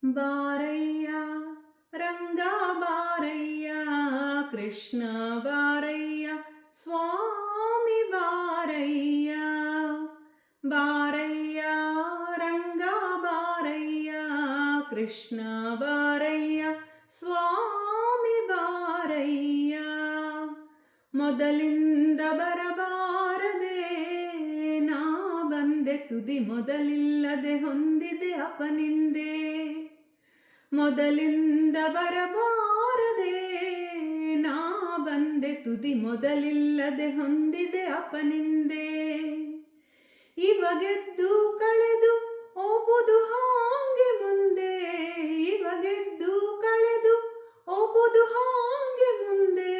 ಬಾರಯ್ಯ ರಂಗ ಬಾರಯ್ಯ ಕೃಷ್ಣ ಬಾರಯ್ಯ ಸ್ವಾಮಿ ಬಾರಯ್ಯ ಬಾರಯ್ಯ ರಂಗ ಬಾರಯ್ಯ ಕೃಷ್ಣ ಬಾರಯ್ಯ ಸ್ವಾಮಿ ಬಾರಯ್ಯ ಮೊದಲಿಂದ ಬರಬಾರದೆ ನಾ ಬಂದೆ ತುದಿ ಮೊದಲಿಲ್ಲದೆ ಹೊಂದಿದೆ ಅಪನಿಂದೆ ಮೊದಲಿಂದ ಬರಬಾರದೆ ನಾ ಬಂದೆ ತುದಿ ಮೊದಲಿಲ್ಲದೆ ಹೊಂದಿದೆ ಅಪನಿಂದೆ ಇವಾಗೆದ್ದು ಕಳೆದು ಹೋಗುವುದು ಹಾಗೆ ಮುಂದೆ ಇವಾಗೆದ್ದು ಕಳೆದು ಹೋಗುವುದು ಹಾಗೆ ಮುಂದೆ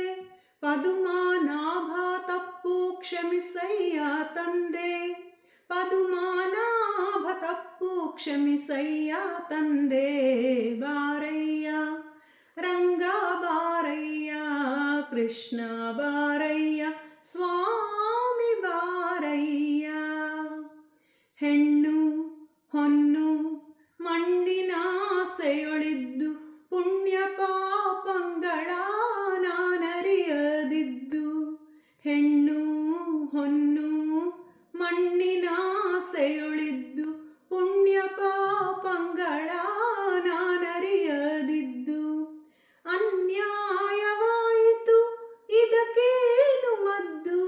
ಪದುಮಾನಾಭ ತಪ್ಪು ಕ್ಷಮಿಸಯ್ಯ ತಂದೆ ಪದುಮಾನಾಭ ತಪ್ಪು ಕ್ಷಮಿಸಯ್ಯ ತಂದೆ ಬಾರಯ್ಯ ರಂಗ ಬಾರಯ್ಯ ಕೃಷ್ಣ ಬಾರಯ್ಯ ಸ್ವಾಮಿ ಬಾರಯ್ಯ ಹೆಣ್ಣು ಹೊನ್ನು ಮಣ್ಣಿನ ಆಸೆಯೊಳಿದ್ದು ಪುಣ್ಯ ಪಾಪಂಗಳ ನಾನರಿಯದಿದ್ದು ಹೆಣ್ಣು ಹೊನ್ನು ಮಣ್ಣಿನ ಆಸೆಯೊಳಿದ್ದು ಪುಣ್ಯ ಪಾಪಂಗಳ ನಾನರಿಯದಿದ್ದು ಅನ್ಯಾಯವಾಯಿತು ಇದಕ್ಕೇನು ಮದ್ದು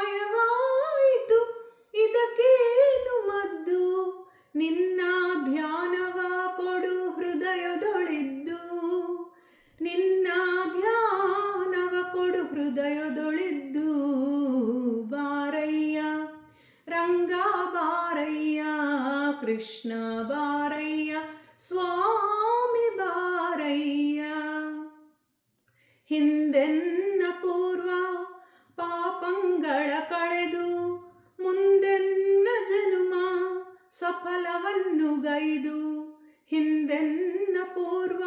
ಅನ್ಯಾಯವಾಯಿತು ಇದಕ್ಕೇನು ಮದ್ದು ನಿನ್ನ ಧ್ಯಾನವ ಕೊಡು ಹೃದಯದೊಳಿದ್ದು ನಿನ್ನ ಧ್ಯಾನವ ಕೊಡು ಹೃದಯದೊಳಿದ್ದು ಬಾರಯ್ಯ ರಂಗ ಬಾರಯ್ಯ ಕೃಷ್ಣ ಬಾರಯ್ಯ ಸ್ವಾಮಿ ಬಾರಯ್ಯ ಹಿಂದೆನ್ನ ಪೂರ್ವ ಪಾಪಂಗಳ ಕಳೆದು ಮುಂದೆನ್ನ ಜನುಮ ಸಫಲವನ್ನು ಗೈದು ಹಿಂದೆನ್ನ ಪೂರ್ವ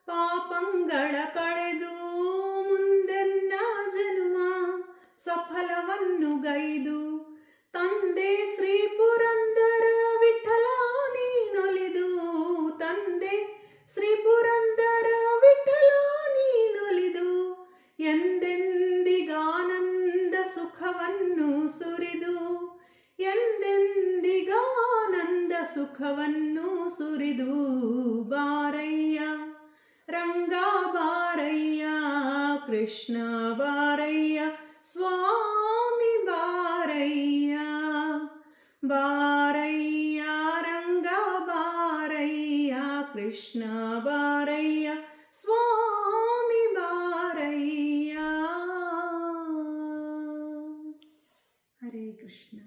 ಪಾಪಂಗಳ ಕಳೆದು ಮುಂದೆನ್ನ ಜನುಮ ಸಫಲವನ್ನು ಗೈದು ತಂದೆ ಶ್ರೀ ಪುರಂದರ ವಿಠಲ ನೀನೊಲಿದು ತಂದೆ ಶ್ರೀ ಪುರಂದರ ವಿಠಲ ನೀನೊಲಿದು ಎಂದೆಂದಿಗಾನಂದ ಸುಖವನ್ನು ಸುರಿದು ಎಂದೆಂದಿಗಾನಂದ ಸುಖವನ್ನು ಸುರಿದು ಬಾರಯ್ಯ ರಂಗ ಬಾರಯ್ಯ ಕೃಷ್ಣ ಬಾರಯ್ಯ ಸ್ವಾಮಿ ಬಾರಯ್ಯ ಬಾರಯ್ಯ ರಂಗ ಬಾರಯ್ಯ ಕೃಷ್ಣ ಬಾರಯ್ಯ ಸ್ವಾಮಿ ಬಾರಯ್ಯ ಹರೇ ಕೃಷ್ಣ.